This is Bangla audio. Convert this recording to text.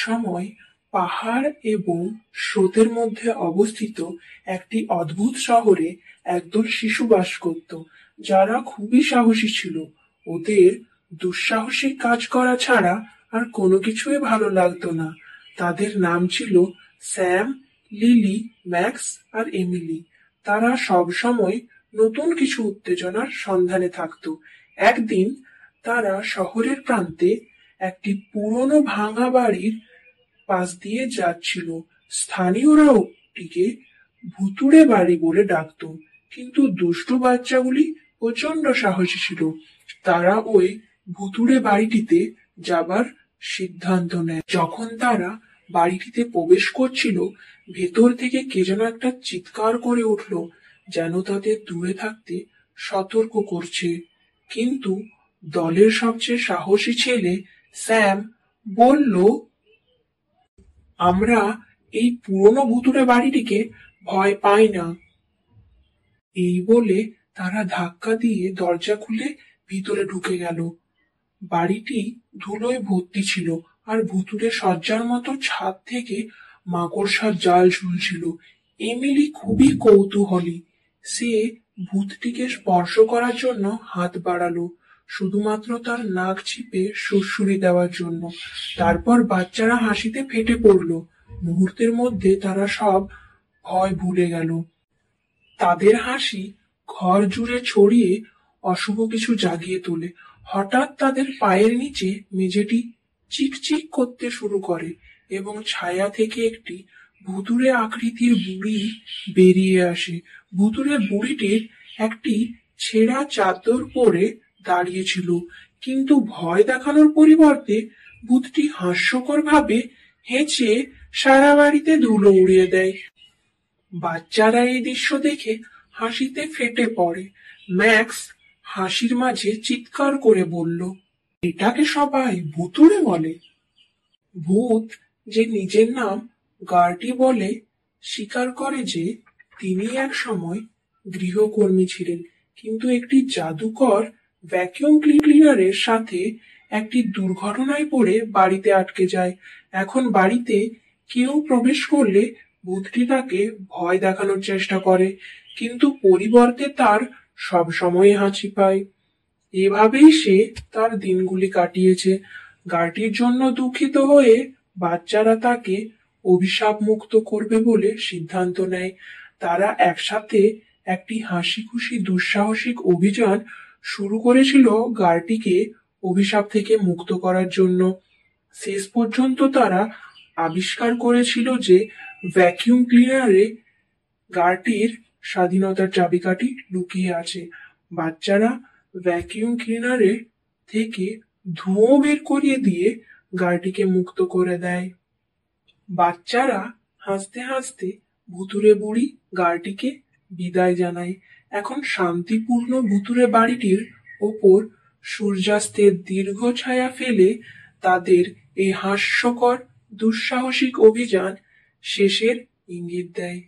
সময় পাহাড় এবং স্রোতের মধ্যে অবস্থিত একটি অদ্ভুত শহরে একদল শিশু বাস করত, যারা খুবই সাহসী ছিল। ওদের দুঃসাহসিক কাজ করা ছাড়া আর কোনো কিছুই ভালো লাগতো না। তাদের নাম ছিল স্যাম, লিলি, ম্যাক্স আর এমিলি। তারা সব সময় নতুন কিছু উত্তেজনার সন্ধানে থাকতো। একদিন তারা শহরের প্রান্তে একটি পুরনো ভাঙা বাড়ির পাশ দিয়ে যাচ্ছিল। স্থানীয়রা ওটিকে ভুতুড়ে বাড়ি বলে ডাকতো, কিন্তু দুষ্টু বাচ্চাগুলি প্রচন্ড সাহসী ছিল। তারা ওই ভুতুড়ে বাড়িটিতে যাবার সিদ্ধান্ত নেয়। যখন তারা বাড়িটিতে প্রবেশ করছিল, ভেতর থেকে কে যেন একটা চিৎকার করে উঠল, যেন তাদের দূরে থাকতে সতর্ক করছে। কিন্তু দলের সবচেয়ে সাহসী ছেলে স্যাম বলল, আমরা এই পুরনো ভুতুড়ে বাড়িটিকে ভয় পাই না। এই বলে তারা ধাক্কা দিয়ে দরজা খুলে ভিতরে ঢুকে গেল। বাড়িটি ধুলোয় ভর্তি ছিল, আর ভুতুড়ে সজ্জার মতো ছাদ থেকে মাকড়সার জাল ঝুলছিল। এমিলি খুবই কৌতূহলী। সে ভূতটিকে স্পর্শ করার জন্য হাত বাড়ালো, শুধুমাত্র তার নাক চিপে সুড়সুড়ি দেওয়ার জন্য। তারপর বাচ্চারা হাসিতে ফেটে পড়ল। মুহূর্তের মধ্যে তারা সব ভয় ভুলে গেল। তাদের হাসি ঘর জুড়ে ছড়িয়ে অশুভ কিছু জাগিয়ে তোলে। হঠাৎ তাদের পায়ের নিচে মেঝেটি চিকচিক করতে শুরু করে এবং ছায়া থেকে একটি ভুতুড়ে আকৃতির বুড়ি বেরিয়ে আসে। ভুতুড়ে বুড়িটির একটি ছেঁড়া চাদর পরে দাঁড়িয়েছিল, কিন্তু ভয় দেখানোর পরিবর্তে ভূতটি হাস্যকর ভাবে হেঁচে সারা বাড়িতে ধুলো উড়িয়ে দেয়। বাচ্চারা এই দৃশ্য দেখে হাসিতে ফেটে পড়ে। ম্যাক্স হাসির মাঝে চিৎকার করে বলল, এটাকে সবাই ভুতুড়ে বলে। ভূত, যে নিজের নাম গার্টি বলে, স্বীকার করে যে তিনি এক সময় গৃহকর্মী ছিলেন, কিন্তু একটি জাদুকর ভ্যাকুয়াম ক্লিনারের সাথে একটি দুর্ঘটনায় পড়ে বাড়িতে আটকে যায়। এখন বাড়িতে কেউ প্রবেশ করলে ভূতটি তাকে ভয় দেখানোর চেষ্টা করে, কিন্তু পরিবর্তে তার সব সময় হাসি পায়। এভাবেই সে তার দিনগুলি কাটিয়েছে। গার্টির জন্য দুঃখিত হয়ে বাচ্চারা তাকে অভিশাপ মুক্ত করবে বলে সিদ্ধান্ত নেয়। তারা একসাথে একটি হাসি খুশি দুঃসাহসিক অভিযান শুরু করেছিল গার্টিকে অভিশাপ থেকে মুক্ত করার জন্য। শেষ পর্যন্ত তারা আবিষ্কার করেছিল যে ভ্যাকুয়াম ক্লিনারে গার্টির স্বাধীনতার চাবিকাঠি লুকিয়ে আছে। বাচ্চারা ভ্যাকুয়াম ক্লিনারে থেকে ধোঁয়া বের করিয়ে দিয়ে গার্টিকে মুক্ত করে দেয়। বাচ্চারা হাসতে হাসতে ভুতুড়ে বুড়ি গার্টিকে বিদায় জানায়। এখন শান্তিপূর্ণ ভুতুড়ে বাড়িটির ওপর সূর্যাস্তের দীর্ঘ ছায়া ফেলে তাদের এই হাস্যকর দুঃসাহসিক অভিযান শেষের ইঙ্গিত দেয়।